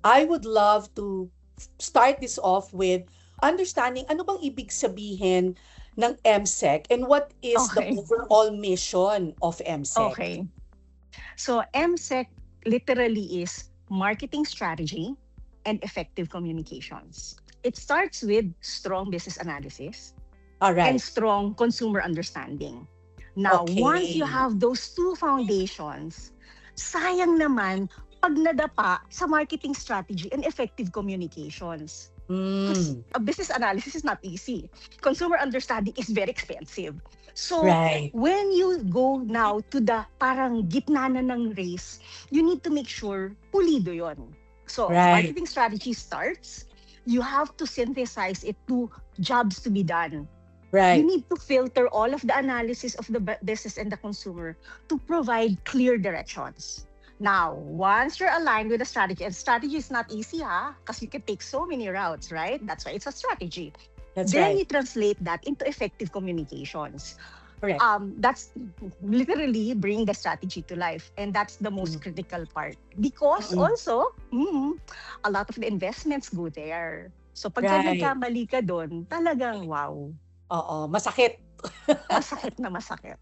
I would love to start this off with understanding ano bang ibig sabihin ng MSEC and what is the Okay. overall mission of MSEC? Okay. So MSEC literally is marketing strategy and effective communications. It starts with strong business analysis All and right. strong consumer understanding. Now, once you Okay. have those two foundations, sayang naman pag nadapa sa marketing strategy and effective communications. Because Mm, a business analysis is not easy. Consumer understanding is very expensive. So, right. when you go now to the parang gitna na ng race, you need to make sure pulido yon. So, Right. marketing strategy starts, you have to synthesize it to jobs to be done. You Right. need to filter all of the analysis of the business and the consumer to provide clear directions. Now, once you're aligned with the strategy, and strategy is not easy, because you can take so many routes, right? That's why it's a strategy. That's Then right. you translate that into effective communications. Correct. That's literally bring the strategy to life, and that's the most Mm, critical part because mm, also a lot of the investments go there. So pagka right. nagkamali ka doon, talagang wow, Oo, masakit. masakit na masakit.